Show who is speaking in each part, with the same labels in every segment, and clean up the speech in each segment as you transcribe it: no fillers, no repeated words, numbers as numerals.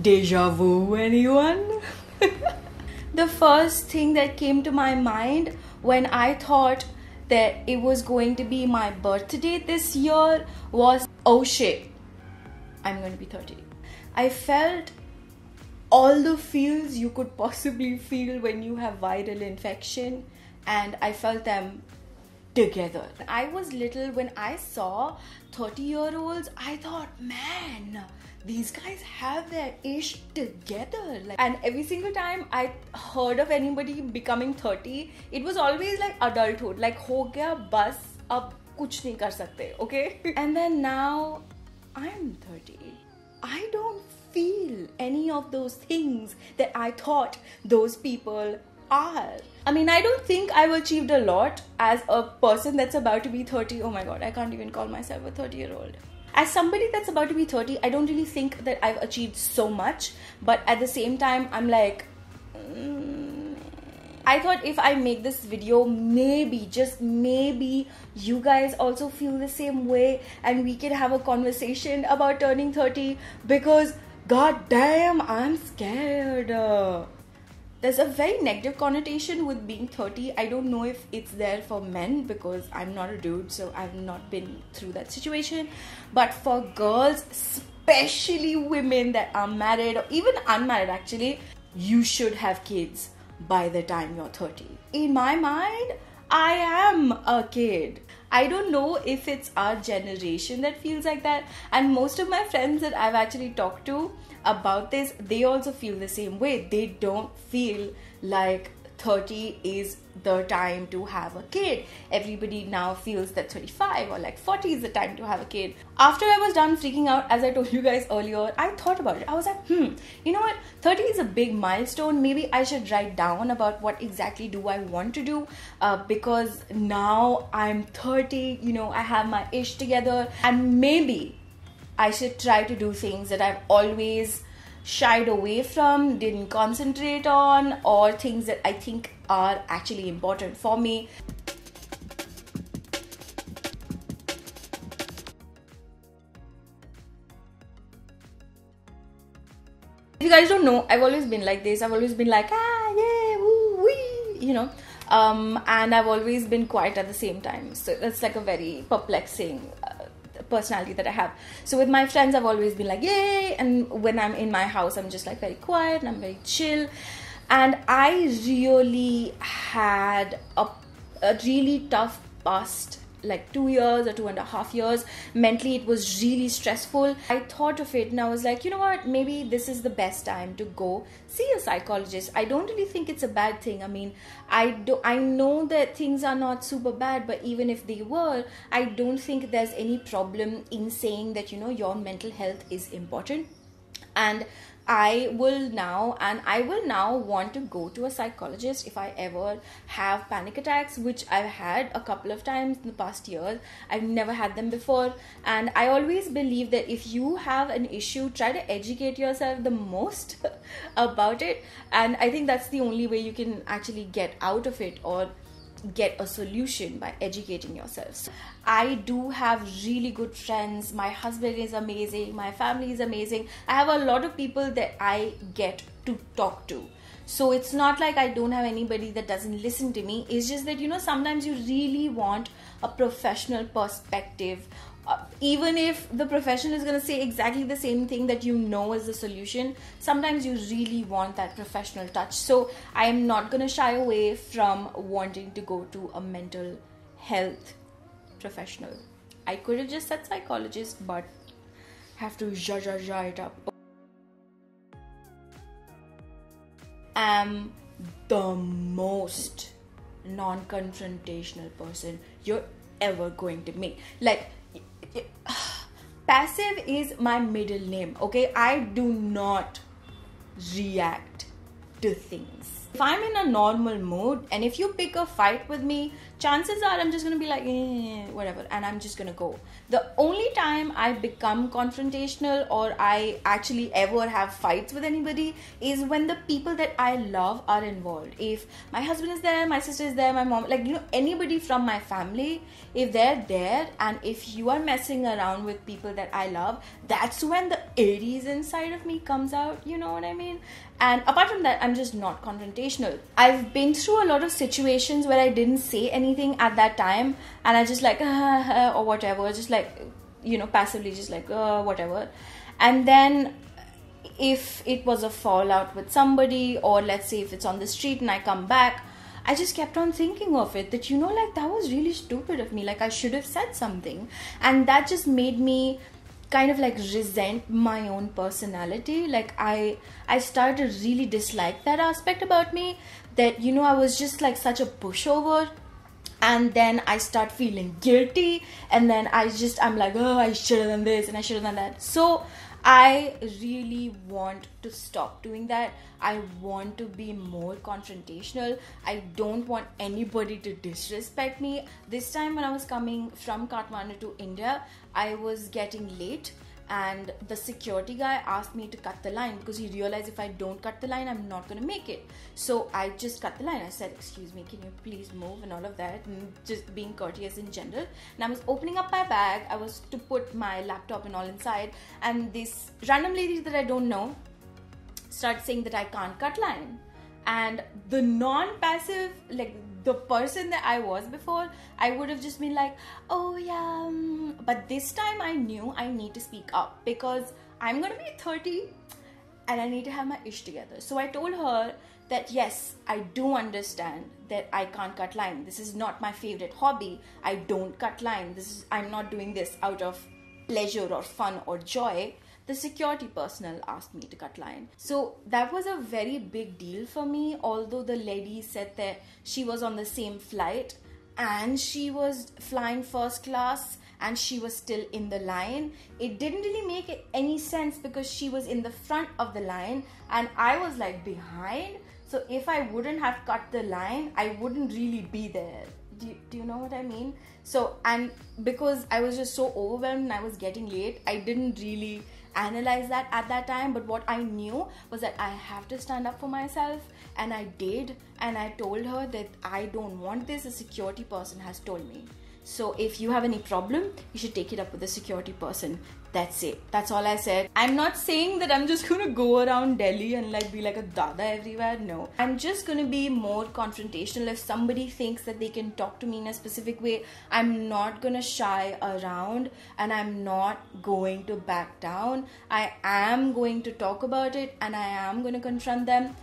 Speaker 1: Deja vu, anyone? The first thing that came to my mind when I thought that it was going to be my birthday this year was, oh shit, I'm going to be 30. I felt all the feels you could possibly feel when you have viral infection, and I felt them together. I was little when I saw 30-year-olds. I thought, man, these guys have their ish together. And every single time I heard of anybody becoming 30, it was always like adulthood, like ho gaya bas, ab kuch nahi kar sakte, okay? And then now I'm 30. I don't feel any of those things that I thought those people are. I mean, I don't think I've achieved a lot as a person that's about to be 30. Oh my god, I can't even call myself a 30-year-old. As somebody that's about to be 30, I don't really think that I've achieved so much, but at the same time, I'm like, I thought if I make this video, maybe, just maybe, you guys also feel the same way and we can have a conversation about turning 30, because god damn, I'm scared. There's a very negative connotation with being 30. I don't know if it's there for men because I'm not a dude, so I've not been through that situation. But for girls, especially women that are married or even unmarried actually, you should have kids by the time you're 30. In my mind, I am a kid. I don't know if it's our generation that feels like that, and most of my friends that I've actually talked to about this, they also feel the same way. They don't feel like 30 is the time to have a kid. Everybody now feels that 35 or like 40 is the time to have a kid. After I was done freaking out, as I told you guys earlier, I thought about it. I was like, you know what, 30 is a big milestone. Maybe I should write down about what exactly do I want to do, because now I'm 30, you know, I have my ish together, and maybe I should try to do things that I've always shied away from, didn't concentrate on, or things that I think are actually important for me. If you guys don't know, I've always been like this. I've always been like, yeah, woo, wee, you know. And I've always been quiet at the same time. So that's like a very perplexing personality that I have. So with my friends, I've always been like, yay, and when I'm in my house, I'm just like very quiet and I'm very chill. And I really had a really tough past, like 2 years or 2.5 years. Mentally, it was really stressful. I thought of it and I was like, you know what, maybe this is the best time to go see a psychologist. I don't really think it's a bad thing. I mean, I know that things are not super bad, but even if they were, I don't think there's any problem in saying that, you know, your mental health is important. And I will now want to go to a psychologist if I ever have panic attacks, which I've had a couple of times in the past years. I've never had them before, and I always believe that if you have an issue, try to educate yourself the most about it, and I think that's the only way you can actually get out of it or get a solution, by educating yourself. I do have really good friends. My husband is amazing. My family is amazing. I have a lot of people that I get to talk to. So it's not like I don't have anybody that doesn't listen to me. It's just that, you know, sometimes you really want a professional perspective. Even if the professional is going to say exactly the same thing that you know is the solution, sometimes you really want that professional touch. So I am not going to shy away from wanting to go to a mental health professional. I could have just said psychologist, but have to ja it up. I'm the most non-confrontational person you're ever going to meet. Like, passive is my middle name, okay? I do not react to things. If I'm in a normal mood and if you pick a fight with me, chances are I'm just gonna be like, whatever, and I'm just gonna go. The only time I become confrontational or I actually ever have fights with anybody is when the people that I love are involved. If my husband is there, my sister is there, my mom, like, anybody from my family, if they're there and if you are messing around with people that I love, that's when the Aries inside of me comes out, you know what I mean? And apart from that, I'm just not confrontational. I've been through a lot of situations where I didn't say anything at that time and I just like, or whatever, just like, passively just like, whatever. And then if it was a fallout with somebody, or let's say if it's on the street and I come back, I just kept on thinking of it, that, like, that was really stupid of me. Like, I should have said something. And that just made me kind of like resent my own personality. Like, I started to really dislike that aspect about me, that, I was just like such a pushover. And then I start feeling guilty, and then I'm like, oh, I should have done this and I should have done that. So I really want to stop doing that. I want to be more confrontational. I don't want anybody to disrespect me. This time when I was coming from Kathmandu to India, I was getting late, and the security guy asked me to cut the line because he realized if I don't cut the line, I'm not going to make it. So I just cut the line. I said, excuse me, can you please move, and all of that, and just being courteous in general. And I was opening up my bag. I was to put my laptop and all inside, and this random lady that I don't know started saying that I can't cut line. And the non-passive, like the person that I was before, I would have just been like, oh yeah, but this time I knew I need to speak up because I'm gonna be 30 and I need to have my ish together. So I told her that yes, I do understand that I can't cut line. This is not my favorite hobby. I don't cut line. I'm not doing this out of pleasure or fun or joy. The security personnel asked me to cut line. So that was a very big deal for me, although the lady said that she was on the same flight and she was flying first class and she was still in the line. It didn't really make any sense because she was in the front of the line and I was like behind. So if I wouldn't have cut the line, I wouldn't really be there. Do you know what I mean? So, and because I was just so overwhelmed and I was getting late, I didn't really analyze that at that time. But what I knew was that I have to stand up for myself, and I did. And I told her that I don't want this. A security person has told me. So if you have any problem, you should take it up with the security person. That's it. That's all I said. I'm not saying that I'm just gonna go around Delhi and like be like a dada everywhere. No. I'm just gonna be more confrontational. If somebody thinks that they can talk to me in a specific way, I'm not gonna shy around and I'm not going to back down. I am going to talk about it and I am gonna confront them.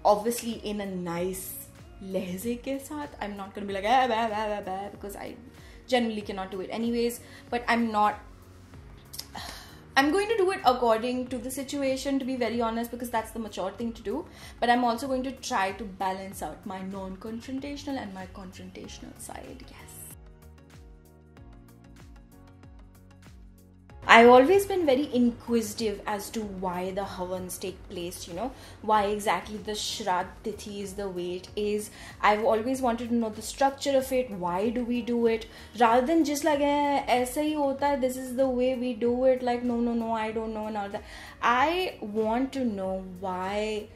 Speaker 1: Obviously in a nice lehze ke saath. I'm not gonna be like because I generally cannot do it anyways. But I'm going to do it according to the situation, to be very honest, because that's the mature thing to do. But I'm also going to try to balance out my non-confrontational and my confrontational side. Yes. I've always been very inquisitive as to why the Havans take place, why exactly the Shraddh Tithi is the way it is. I've always wanted to know the structure of it, why do we do it, rather than just like, aisa hi hota hai, this is the way we do it, like, no, I don't know and all that. I want to know why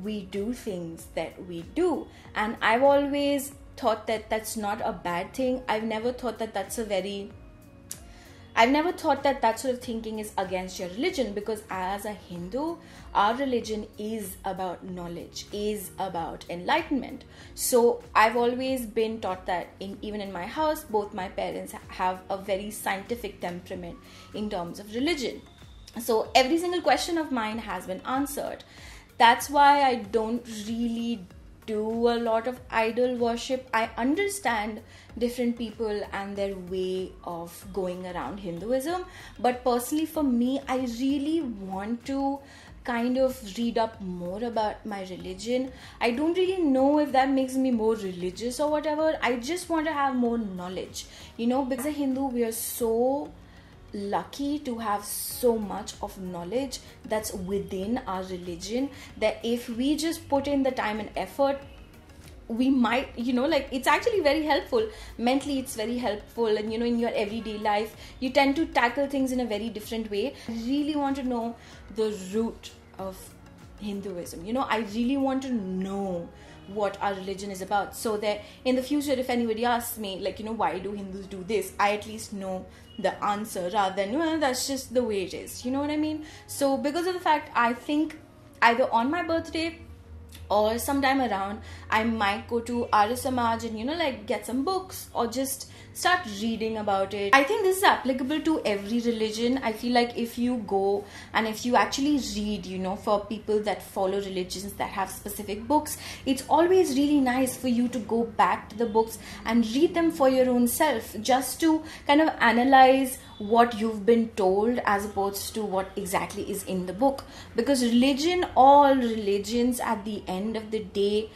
Speaker 1: we do things that we do. And I've always thought that that's not a bad thing. I've never thought that that sort of thinking is against your religion, because as a Hindu, our religion is about knowledge, is about enlightenment. So I've always been taught that even in my house, both my parents have a very scientific temperament in terms of religion. So every single question of mine has been answered. That's why I don't really do a lot of idol worship. I understand different people and their way of going around Hinduism, but personally for me, I really want to kind of read up more about my religion. I don't really know if that makes me more religious or whatever. I just want to have more knowledge, because as a Hindu, we are so lucky to have so much of knowledge that's within our religion, that if we just put in the time and effort, we might, you know, like, it's actually very helpful mentally, it's very helpful, and you know, in your everyday life you tend to tackle things in a very different way. I really want to know the root of Hinduism, you know, I really want to know what our religion is about, so that in the future if anybody asks me, like, you know, why do Hindus do this, I at least know the answer, rather than, well, that's just the way it is, you know what I mean? So because of the fact, I think either on my birthday or sometime around, I might go to Arya Samaj and, you know, like, get some books or just start reading about it. I think this is applicable to every religion. I feel like if you go and if you actually read, you know, for people that follow religions that have specific books, it's always really nice for you to go back to the books and read them for your own self, just to kind of analyze what you've been told as opposed to what exactly is in the book. Because religion, all religions at the end of the day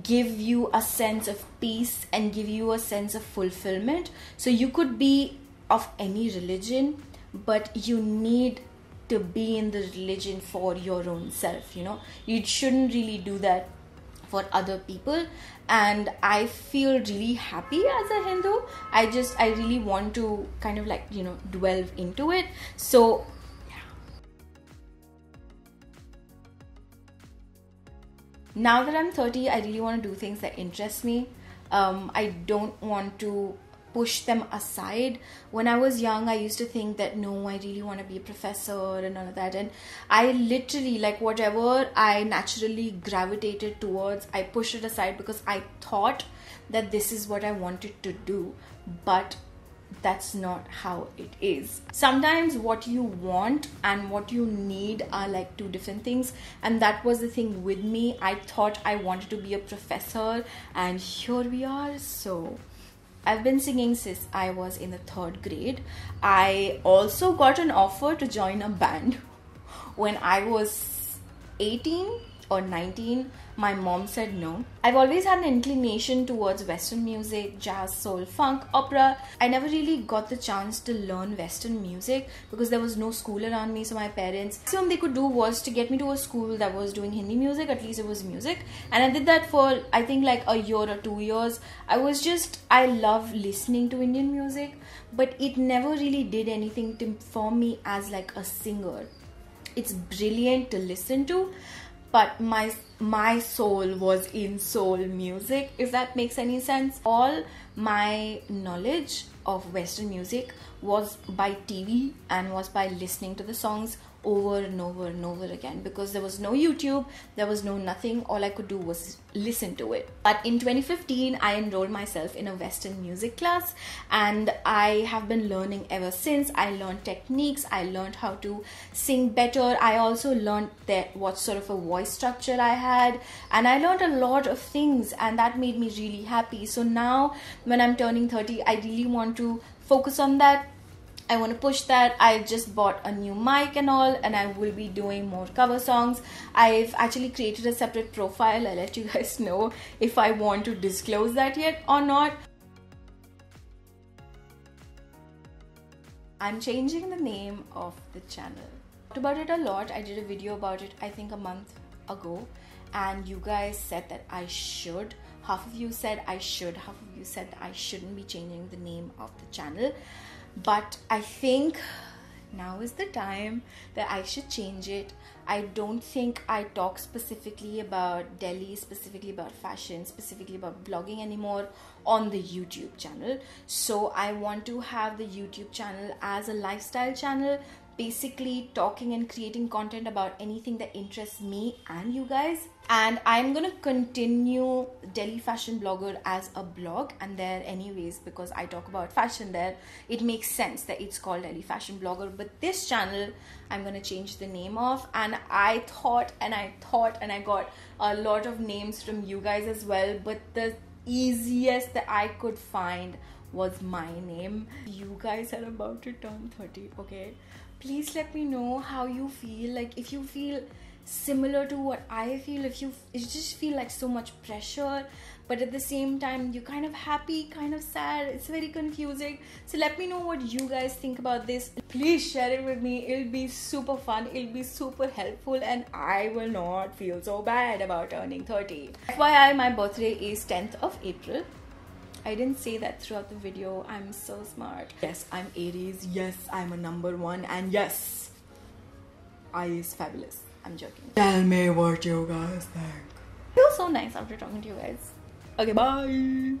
Speaker 1: give you a sense of peace and give you a sense of fulfillment. So you could be of any religion, but you need to be in the religion for your own self, you know. You shouldn't really do that for other people. And I feel really happy as a Hindu. I really want to kind of, like, you know, delve into it. So now that I'm 30, I really want to do things that interest me. I don't want to push them aside. When I was young, I used to think that, no, I really want to be a professor and all of that. And I literally, like, whatever I naturally gravitated towards, I pushed it aside because I thought that this is what I wanted to do. But that's not how it is. Sometimes what you want and what you need are like two different things, and that was the thing with me. I thought I wanted to be a professor, and here we are. So I've been singing since I was in the 3rd grade. I also got an offer to join a band when I was 18 or 19. My mom said no. I've always had an inclination towards Western music, jazz, soul, funk, opera. I never really got the chance to learn Western music because there was no school around me. So my parents, maximum they could do was to get me to a school that was doing Hindi music. At least it was music. And I did that for, I think, like a year or 2 years. I love listening to Indian music, but it never really did anything for me as like a singer. It's brilliant to listen to, but my soul was in soul music, if that makes any sense. All my knowledge of Western music was by TV and was by listening to the songs over and over and over again, because there was no YouTube, there was no nothing. All I could do was listen to it. But in 2015, I enrolled myself in a Western music class, and I have been learning ever since. I learned techniques, I learned how to sing better. I also learned that what sort of a voice structure I had, and I learned a lot of things, and that made me really happy. So now when I'm turning 30, I really want to focus on that. I want to push that. I just bought a new mic and all, and I will be doing more cover songs. I've actually created a separate profile. I'll let you guys know if I want to disclose that yet or not. I'm changing the name of the channel. I talked about it a lot. I did a video about it, I think, a month ago, and you guys said that I should. Half of you said I should, half of you said I shouldn't be changing the name of the channel. But I think now is the time that I should change it. I don't think I talk specifically about Delhi, specifically about fashion, specifically about blogging anymore on the YouTube channel. So I want to have the YouTube channel as a lifestyle channel, basically talking and creating content about anything that interests me and you guys. And I'm gonna continue Delhi Fashion Blogger as a blog, and there anyways, because I talk about fashion there, it makes sense that it's called Delhi Fashion Blogger. But this channel I'm gonna change the name of, and I thought and I got a lot of names from you guys as well, but the easiest that I could find was my name. You guys are about to turn 30, okay? Please let me know how you feel. Like, if you feel similar to what I feel. If you just feel like so much pressure, but at the same time you're kind of happy, kind of sad, it's very confusing. So let me know what you guys think about this. Please share it with me. It'll be super fun, it'll be super helpful, and I will not feel so bad about turning 30. FYI, my birthday is 10th of April. I didn't say that throughout the video. I'm so smart. Yes, I'm Aries. Yes, I'm a number 1. And yes, I is fabulous. I'm joking. Tell me what you guys think. It feels so nice after talking to you guys. Okay, bye.